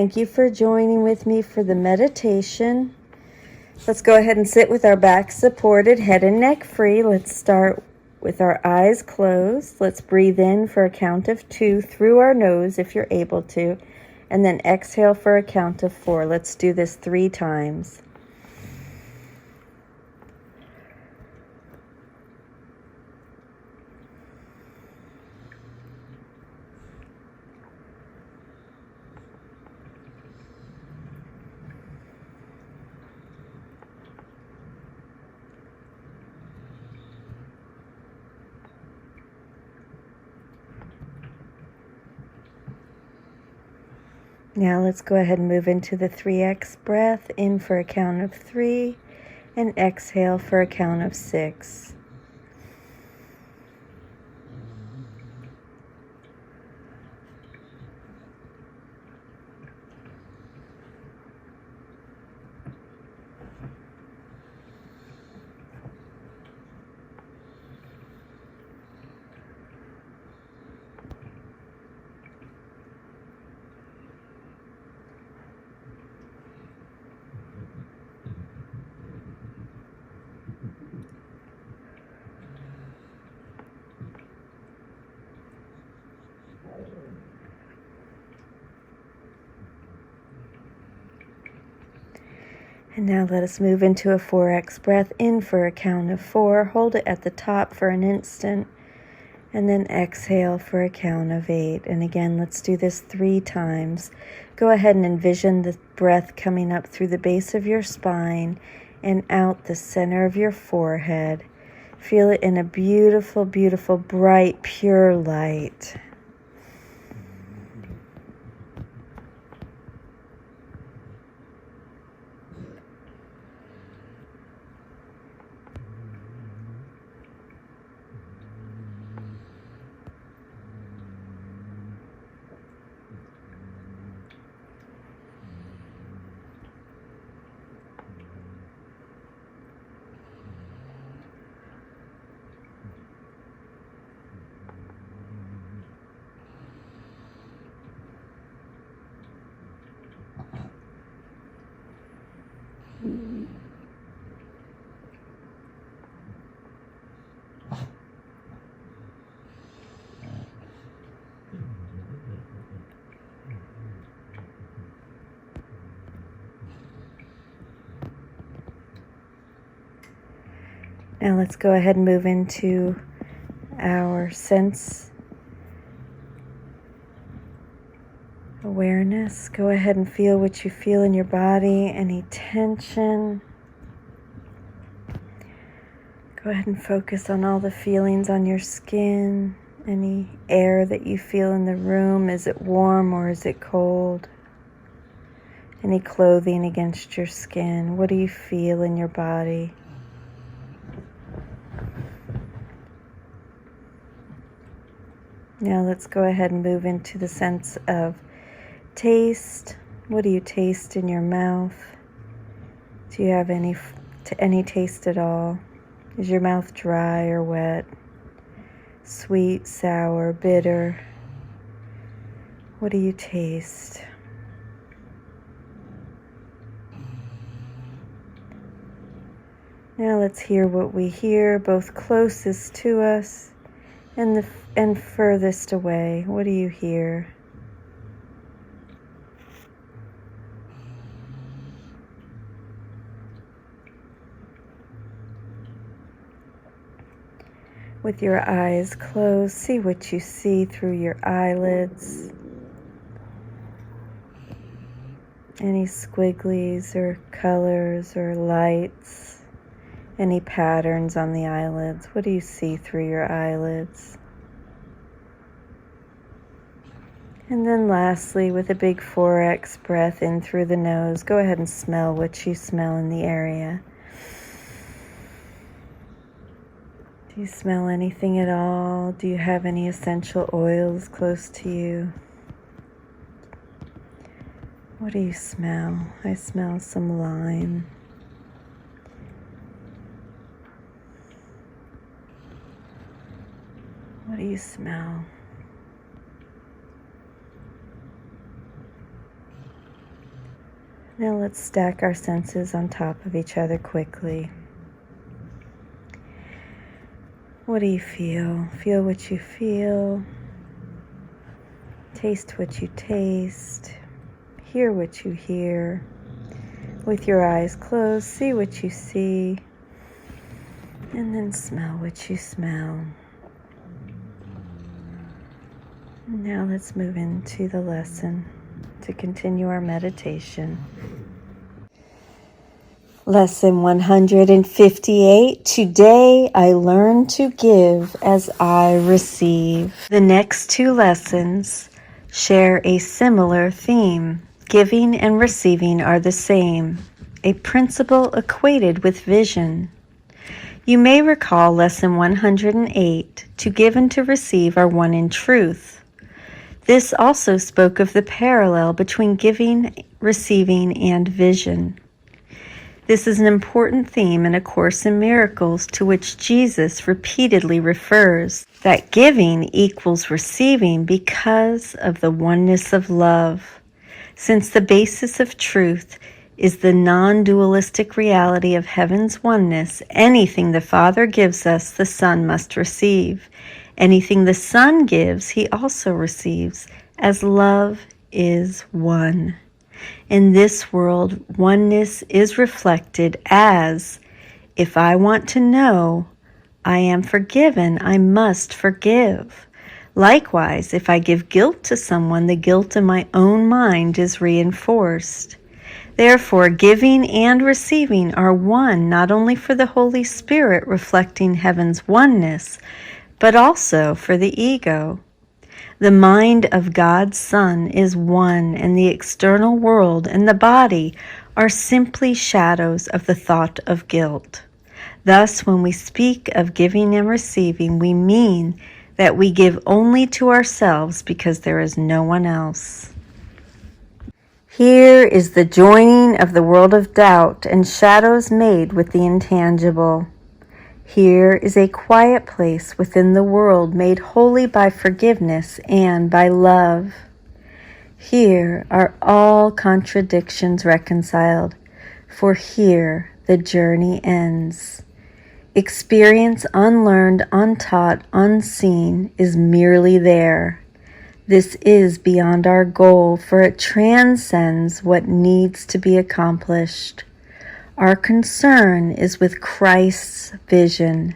Thank you for joining with me for the meditation. Let's go ahead and sit with our back supported, head and neck free. Let's start with our eyes closed. Let's breathe in for a count of 2 through our nose if you're able to, and then exhale for a count of 4. Let's do this 3 times. Now let's go ahead and move into the 3x breath, in for a count of 3, and exhale for a count of 6. And now let us move into a 4x breath, in for a count of 4. Hold it at the top for an instant, and then exhale for a count of 8. And again, let's do this 3 times. Go ahead and envision the breath coming up through the base of your spine and out the center of your forehead. Feel it in a beautiful, beautiful, bright, pure light. Now let's go ahead and move into our sense awareness. Go ahead and feel what you feel in your body, any tension. Go ahead and focus on all the feelings on your skin, any air that you feel in the room. Is it warm or is it cold? Any clothing against your skin. What do you feel in your body? Now let's go ahead and move into the sense of taste. What do you taste in your mouth? Do you have any taste at all? Is your mouth dry or wet? Sweet, sour, bitter? What do you taste? Now let's hear what we hear, both closest to us and furthest away. What do you hear? With your eyes closed, see what you see through your eyelids. Any squigglies or colors or lights. Any patterns on the eyelids. What do you see through your eyelids? And then lastly, with a big 4x breath in through the nose, go ahead and smell what you smell in the area. Do you smell anything at all? Do you have any essential oils close to you? What do you smell? I smell some lime. What do you smell? Now let's stack our senses on top of each other quickly. What do you feel? Feel what you feel. Taste what you taste. Hear what you hear. With your eyes closed, see what you see. And then smell what you smell. Now let's move into the lesson to continue our meditation. Lesson 158. Today I learn to give as I receive. The next two lessons share a similar theme. Giving and receiving are the same, a principle equated with vision. You may recall Lesson 108, to give and to receive are one in truth. This also spoke of the parallel between giving, receiving, and vision. This is an important theme in A Course in Miracles to which Jesus repeatedly refers, that giving equals receiving because of the oneness of love. Since the basis of truth is the non-dualistic reality of heaven's oneness, anything the Father gives us, the Son must receive. Anything the Son gives, he also receives, as love is one. In this world, oneness is reflected as, if I want to know I am forgiven, I must forgive. Likewise, if I give guilt to someone, the guilt in my own mind is reinforced. Therefore, giving and receiving are one, not only for the Holy Spirit reflecting heaven's oneness, but also for the ego. The mind of God's Son is one, and the external world and the body are simply shadows of the thought of guilt. Thus, when we speak of giving and receiving, we mean that we give only to ourselves because there is no one else. Here is the joining of the world of doubt and shadows made with the intangible. Here is a quiet place within the world made holy by forgiveness and by love. Here are all contradictions reconciled, for here the journey ends. Experience unlearned, untaught, unseen is merely there. This is beyond our goal, for it transcends what needs to be accomplished. Our concern is with Christ's vision.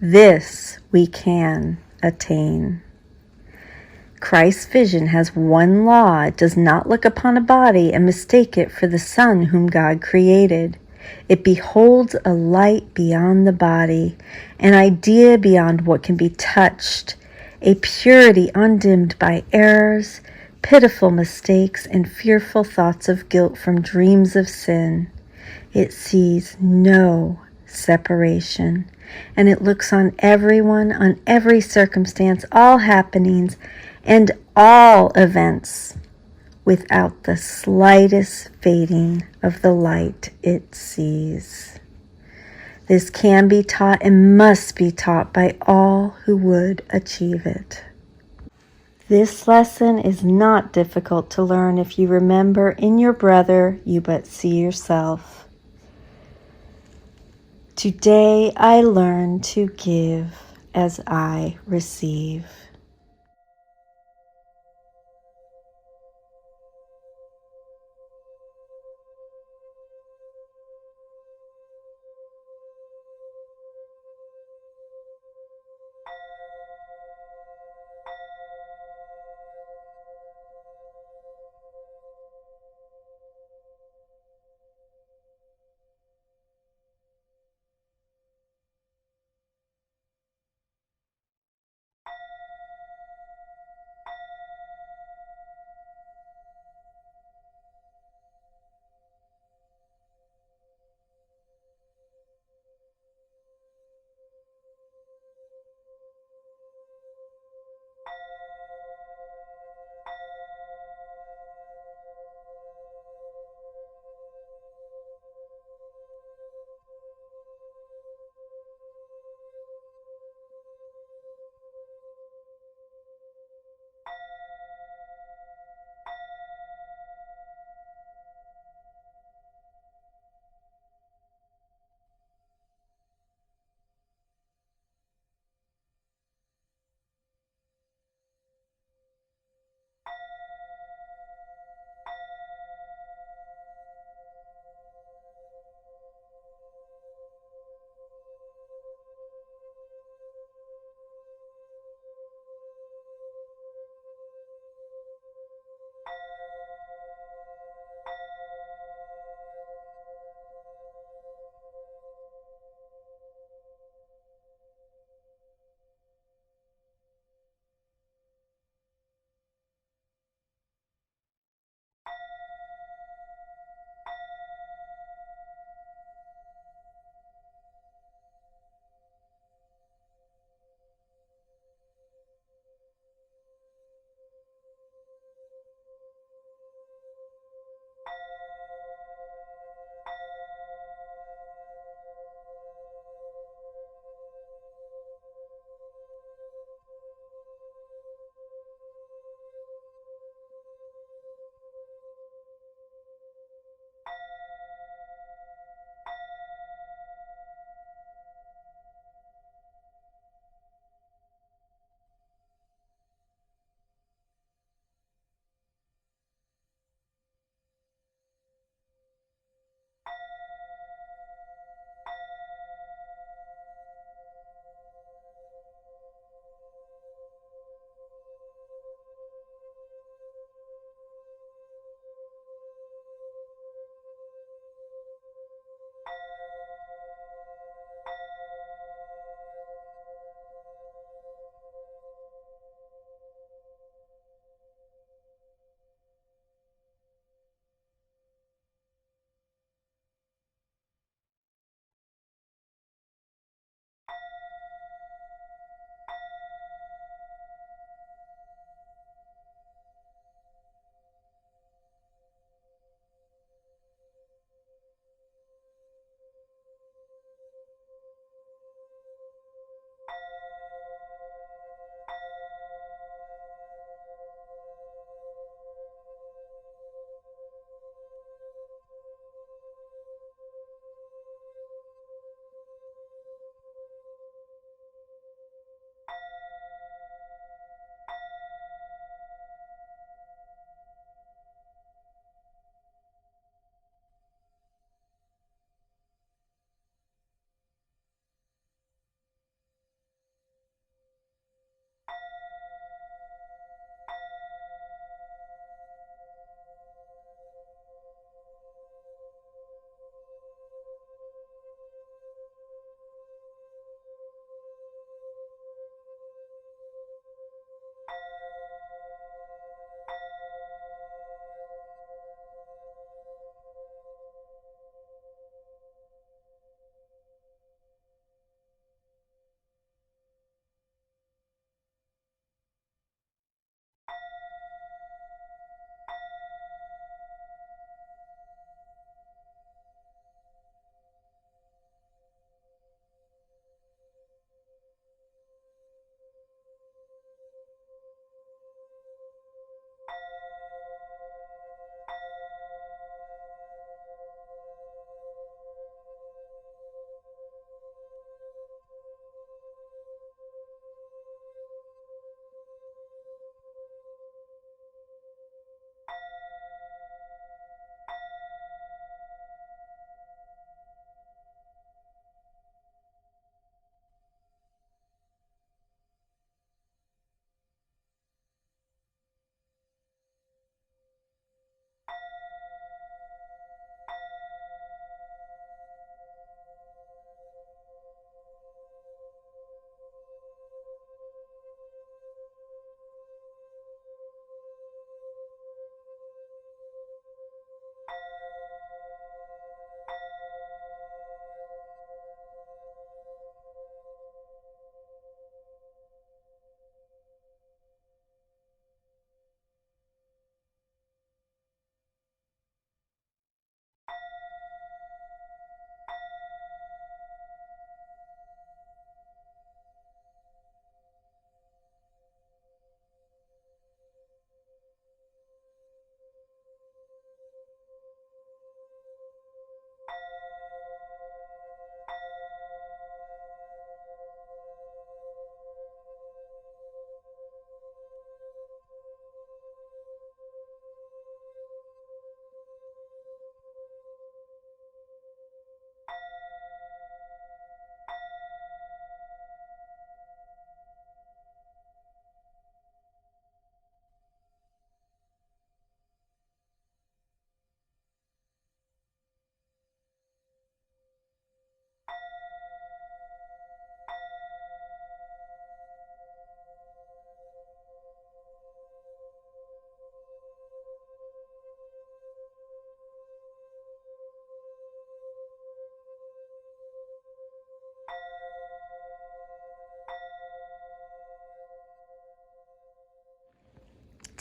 This we can attain. Christ's vision has one law. It does not look upon a body and mistake it for the Son whom God created. It beholds a light beyond the body, an idea beyond what can be touched, a purity undimmed by errors, pitiful mistakes, and fearful thoughts of guilt from dreams of sin. It sees no separation, and it looks on everyone, on every circumstance, all happenings, and all events without the slightest fading of the light it sees. This can be taught and must be taught by all who would achieve it. This lesson is not difficult to learn if you remember, in your brother you but see yourself. Today I learn to give as I receive.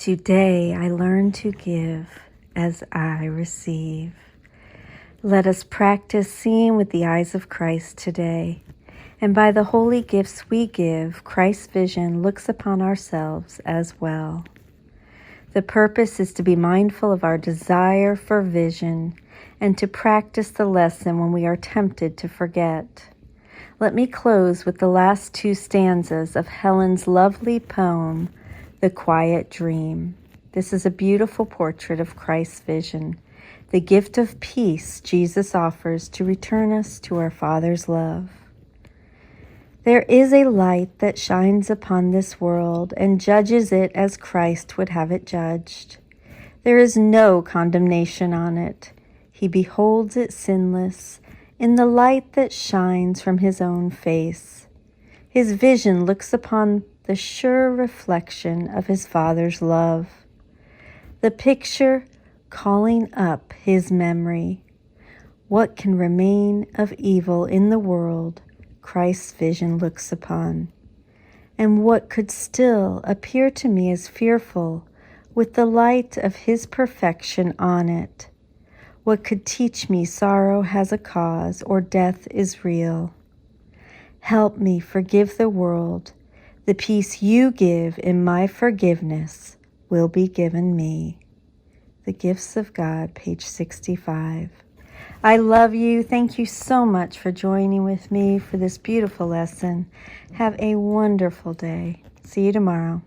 Today I learn to give as I receive. Let us practice seeing with the eyes of Christ today. And by the holy gifts we give, Christ's vision looks upon ourselves as well. The purpose is to be mindful of our desire for vision and to practice the lesson when we are tempted to forget. Let me close with the last two stanzas of Helen's lovely poem, The Quiet Dream. This is a beautiful portrait of Christ's vision, the gift of peace Jesus offers to return us to our Father's love. There is a light that shines upon this world and judges it as Christ would have it judged. There is no condemnation on it. He beholds it sinless in the light that shines from his own face. His vision looks upon the sure reflection of his Father's love. The picture calling up his memory. What can remain of evil in the world Christ's vision looks upon? And what could still appear to me as fearful with the light of his perfection on it? What could teach me sorrow has a cause or death is real? Help me forgive the world. The peace you give in my forgiveness will be given me. The Gifts of God, page 65. I love you. Thank you so much for joining with me for this beautiful lesson. Have a wonderful day. See you tomorrow.